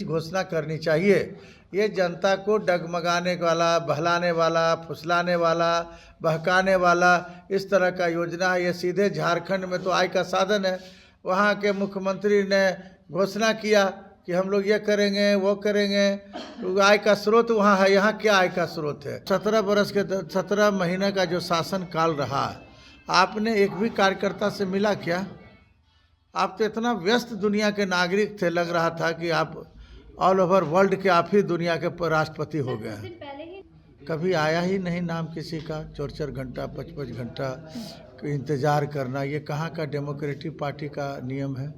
घोषणा करनी चाहिए। ये जनता को डगमगाने वाला, बहलाने वाला, फुसलाने वाला, बहकाने वाला इस तरह का योजना है। ये सीधे झारखंड में तो आय का साधन है। वहाँ के मुख्यमंत्री ने घोषणा किया कि हम लोग ये करेंगे वो करेंगे, तो आय का स्रोत वहाँ है। यहाँ क्या आय का स्रोत है? 17 महीने का जो शासन काल रहा, आपने एक भी कार्यकर्ता से मिला क्या? आप तो इतना व्यस्त दुनिया के नागरिक थे, लग रहा था कि आप ऑल ओवर वर्ल्ड के आप ही दुनिया के राष्ट्रपति हो गए हैं। कभी आया ही नहीं नाम किसी का। 4-4 घंटा 5-5 घंटा इंतज़ार करना, ये कहाँ का डेमोक्रेटिक पार्टी का नियम है?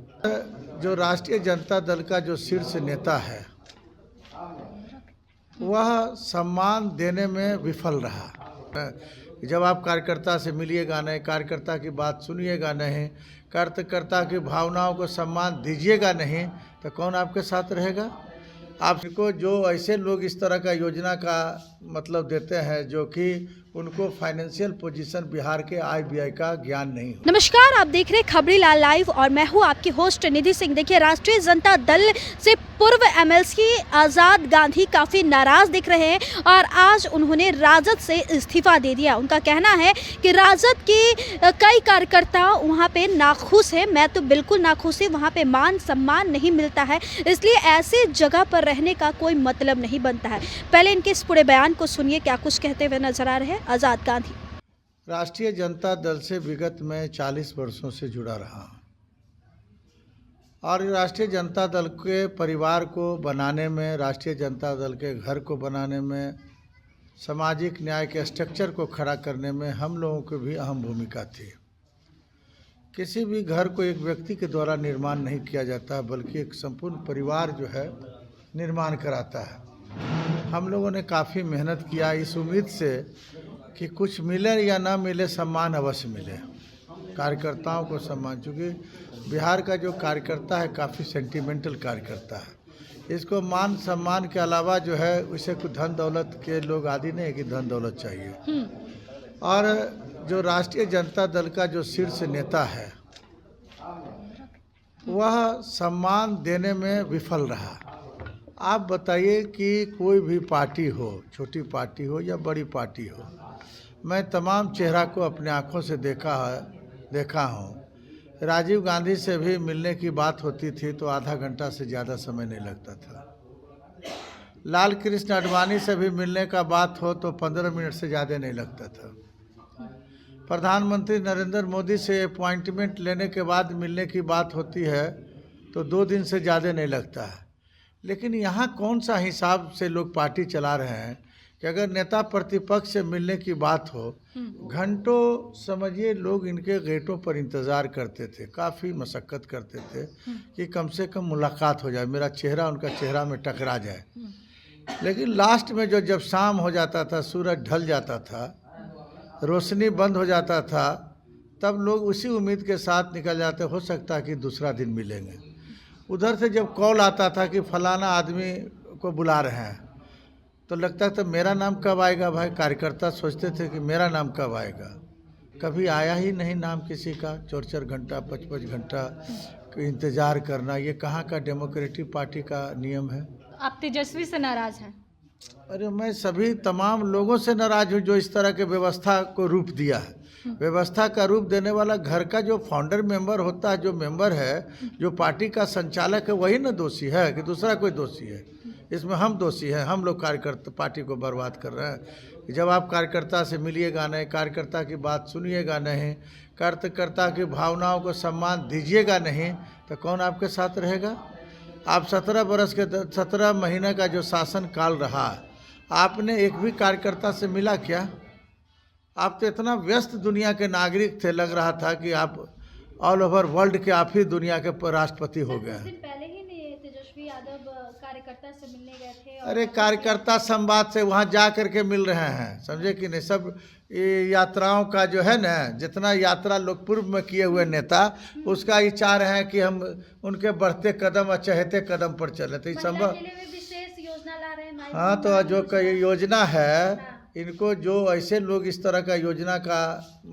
जो राष्ट्रीय जनता दल का जो शीर्ष नेता है वह सम्मान देने में विफल रहा। जब आप कार्यकर्ता से मिलिएगा नहीं, कार्यकर्ता की बात सुनिएगा नहीं, कार्यकर्ता की भावनाओं को सम्मान दीजिएगा नहीं, तो कौन आपके साथ रहेगा? आपको जो ऐसे लोग इस तरह का योजना का मतलब देते हैं जो कि उनको फाइनेंशियल पोजीशन बिहार के आईबीआई का ज्ञान नहीं हो। नमस्कार, आप देख रहे हैं खबरीलाल लाइव और मैं हूं आपकी होस्ट निधि सिंह। देखिए, राष्ट्रीय जनता दल से पूर्व एमएलसी आज़ाद गांधी काफ़ी नाराज़ दिख रहे हैं और आज उन्होंने राजद से इस्तीफा दे दिया। उनका कहना है कि राजद के कई कार्यकर्ता वहां पे नाखुश हैं। मैं तो बिल्कुल नाखुश हूं, वहां पे मान सम्मान नहीं मिलता है, इसलिए ऐसे जगह पर रहने का कोई मतलब नहीं बनता है। पहले इनके इस पूरे बयान को सुनिए, क्या कुछ कहते हुए नजर आ रहे हैं आज़ाद गांधी। राष्ट्रीय जनता दल से विगत में 40 वर्षों से जुड़ा रहा और राष्ट्रीय जनता दल के परिवार को बनाने में, राष्ट्रीय जनता दल के घर को बनाने में, सामाजिक न्याय के स्ट्रक्चर को खड़ा करने में हम लोगों की भी अहम भूमिका थी। किसी भी घर को एक व्यक्ति के द्वारा निर्माण नहीं किया जाता, बल्कि एक संपूर्ण परिवार जो है निर्माण कराता है। हम लोगों ने काफ़ी मेहनत किया इस उम्मीद से कि कुछ मिले या ना मिले, सम्मान अवश्य मिले, कार्यकर्ताओं को सम्मान। चूँकि बिहार का जो कार्यकर्ता है काफ़ी सेंटिमेंटल कार्यकर्ता है। इसको मान सम्मान के अलावा जो है उसे कुछ धन दौलत के लोग आदि नहीं है कि धन दौलत चाहिए। और जो राष्ट्रीय जनता दल का जो शीर्ष नेता है वह सम्मान देने में विफल रहा। आप बताइए कि कोई भी पार्टी हो, छोटी पार्टी हो या बड़ी पार्टी हो, मैं तमाम चेहरा को अपने आँखों से देखा हूँ। राजीव गांधी से भी मिलने की बात होती थी तो आधा घंटा से ज़्यादा समय नहीं लगता था। लाल कृष्ण आडवाणी से भी मिलने का बात हो तो 15 मिनट से ज़्यादा नहीं लगता था। प्रधानमंत्री नरेंद्र मोदी से अपॉइंटमेंट लेने के बाद मिलने की बात होती है तो 2 दिन से ज़्यादा नहीं लगता है। लेकिन यहाँ कौन सा हिसाब से लोग पार्टी चला रहे हैं कि अगर नेता प्रतिपक्ष से मिलने की बात हो, घंटों समझिए लोग इनके गेटों पर इंतज़ार करते थे, काफ़ी मशक्क़त करते थे कि कम से कम मुलाकात हो जाए, मेरा चेहरा उनका चेहरा में टकरा जाए। लेकिन लास्ट में जब शाम हो जाता था, सूरज ढल जाता था, रोशनी बंद हो जाता था, तब लोग उसी उम्मीद के साथ निकल जाते, हो सकता है कि दूसरा दिन मिलेंगे। उधर से जब कॉल आता था कि फलाना आदमी को बुला रहे हैं तो लगता था मेरा नाम कब आएगा भाई। कार्यकर्ता सोचते थे कि मेरा नाम कब आएगा। कभी आया ही नहीं नाम किसी का। 4-4 घंटा 5-5 घंटा इंतज़ार करना, ये कहाँ का डेमोक्रेटिक पार्टी का नियम है? आप तेजस्वी से नाराज़ हैं? अरे मैं सभी तमाम लोगों से नाराज़ हूँ जो इस तरह के व्यवस्था को रूप दिया है। व्यवस्था का रूप देने वाला घर का जो फाउंडर मेंबर होता है, जो मेंबर है, जो पार्टी का संचालक है, वही ना दोषी है कि दूसरा कोई दोषी है? इसमें हम दोषी हैं। हम लोग कार्यकर्ता पार्टी को बर्बाद कर रहे हैं। जब आप कार्यकर्ता से मिलिएगा नहीं, कार्यकर्ता की बात सुनिएगा नहीं, कार्यकर्ता की भावनाओं को सम्मान दीजिएगा नहीं, तो कौन आपके साथ रहेगा? आप 17 महीने का जो शासन काल रहा, आपने एक भी कार्यकर्ता से मिला क्या? आप तो इतना व्यस्त दुनिया के नागरिक थे, लग रहा था कि आप ऑल ओवर वर्ल्ड के आप ही दुनिया के राष्ट्रपति हो गए हैं। पहले ही तेजस्वी यादव कार्यकर्ता से मिलने गए थे। अरे कार्यकर्ता संवाद से वहाँ जा करके मिल रहे हैं, समझे कि नहीं? सब यात्राओं का जो है ना, जितना यात्रा लोग पूर्व में किए हुए नेता, उसका ही चाह रहे हैं कि हम उनके बढ़ते कदम और चहते कदम पर चले। तो संभव विशेष योजना ला रहे हैं। हाँ, तो जो योजना है इनको जो ऐसे लोग इस तरह का योजना का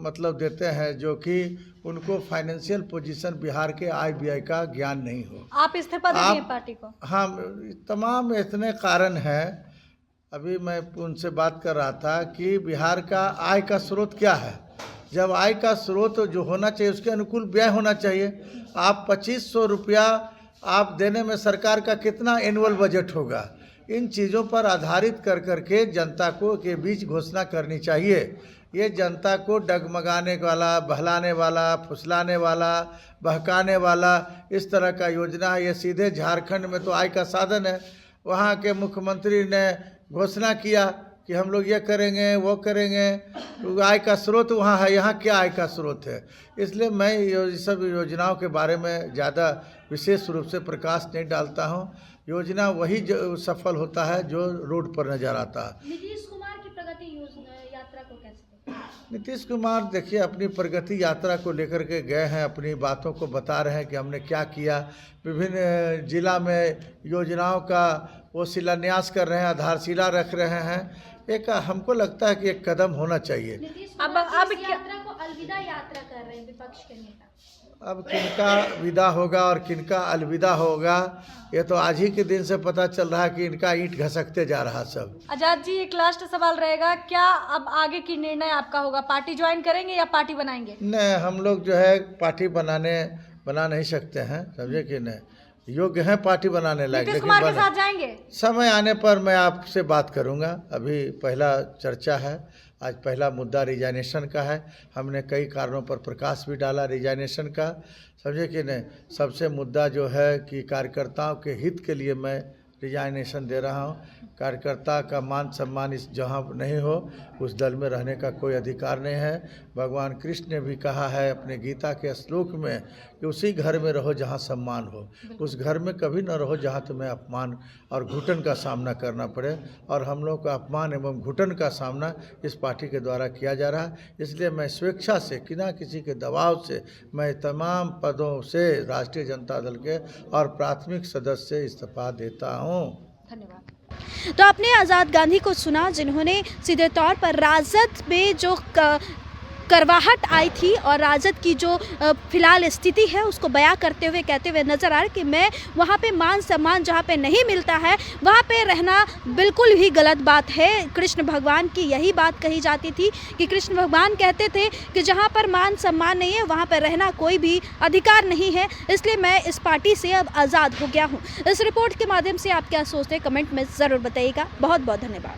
मतलब देते हैं जो कि उनको फाइनेंशियल पोजीशन बिहार के आय व्यय का ज्ञान नहीं हो। आप इस्तीफा दे दिए पार्टी को? हाँ, तमाम इतने कारण हैं। अभी मैं उनसे बात कर रहा था कि बिहार का आय का स्रोत क्या है। जब आय का स्रोत जो होना चाहिए उसके अनुकूल व्यय होना चाहिए। आप 2500 रुपया आप देने में सरकार का कितना एनुअल बजट होगा, इन चीज़ों पर आधारित कर करके जनता को के बीच घोषणा करनी चाहिए। ये जनता को डगमगाने वाला, बहलाने वाला, फुसलाने वाला, बहकाने वाला इस तरह का योजना है। ये सीधे झारखंड में तो आय का साधन है। वहाँ के मुख्यमंत्री ने घोषणा किया कि हम लोग ये करेंगे वो करेंगे, तो आय का स्रोत वहाँ है, यहाँ क्या आय का स्रोत है। इसलिए मैं ये सब योजनाओं के बारे में ज़्यादा विशेष रूप से प्रकाश नहीं डालता हूँ। योजना वही सफल होता है जो रोड पर नजर आता है। नीतीश कुमार की प्रगति यात्रा को कैसे देखते हैं? नीतीश कुमार देखिए अपनी प्रगति यात्रा को लेकर के गए हैं, अपनी बातों को बता रहे हैं कि हमने क्या किया। विभिन्न जिला में योजनाओं का वो शिलान्यास कर रहे हैं, आधारशिला रख रहे हैं। एक हमको लगता है कि एक कदम होना चाहिए। अब यात्रा को अलविदा यात्रा कर रहे हैं विपक्ष के नेता। अब किनका विदा होगा और किनका अलविदा होगा ये तो आज ही के दिन से पता चल रहा है कि इनका ईंट घसकते जा रहा सब। आजाद जी, एक लास्ट सवाल रहेगा, क्या अब आगे की निर्णय आपका होगा? पार्टी ज्वाइन करेंगे या पार्टी बनाएंगे? नहीं, हम लोग जो है पार्टी बना नहीं सकते हैं, समझे कि नहीं, योग्य हैं पार्टी बनाने लायक। नीतीश कुमार के साथ जाएंगे? समय आने पर मैं आपसे बात करूंगा। अभी पहला चर्चा है, आज पहला मुद्दा रिजाइनेशन का है। हमने कई कारणों पर प्रकाश भी डाला रिजाइनेशन का, समझे कि नहीं। सबसे मुद्दा जो है कि कार्यकर्ताओं के हित के लिए मैं रिजाइनेशन दे रहा हूँ। कार्यकर्ता का मान सम्मान इस जहाँ नहीं हो उस दल में रहने का कोई अधिकार नहीं है। भगवान कृष्ण ने भी कहा है अपने गीता के श्लोक में कि उसी घर में रहो जहाँ सम्मान हो, उस घर में कभी न रहो जहाँ तुम्हें अपमान और घुटन का सामना करना पड़े। और हम लोग का अपमान एवं घुटन का सामना इस पार्टी के द्वारा किया जा रहा है। इसलिए मैं स्वेच्छा से बिना किसी के दबाव से मैं तमाम पदों से राष्ट्रीय जनता दल के और प्राथमिक सदस्य से इस्तीफा देता हूँ। धन्यवाद। तो आपने आज़ाद गांधी को सुना, जिन्होंने सीधे तौर पर राजद में जो करवाहट आई थी और राजद की जो फिलहाल स्थिति है उसको बयां करते हुए कहते हुए नजर आ रहे कि मैं वहाँ पे मान सम्मान जहाँ पे नहीं मिलता है वहाँ पे रहना बिल्कुल भी गलत बात है। कृष्ण भगवान की यही बात कही जाती थी कि कृष्ण भगवान कहते थे कि जहाँ पर मान सम्मान नहीं है वहाँ पर रहना कोई भी अधिकार नहीं है, इसलिए मैं इस पार्टी से अब आज़ाद हो गया हूँ। इस रिपोर्ट के माध्यम से आप क्या सोचते हैं कमेंट में ज़रूर बताइएगा। बहुत बहुत धन्यवाद।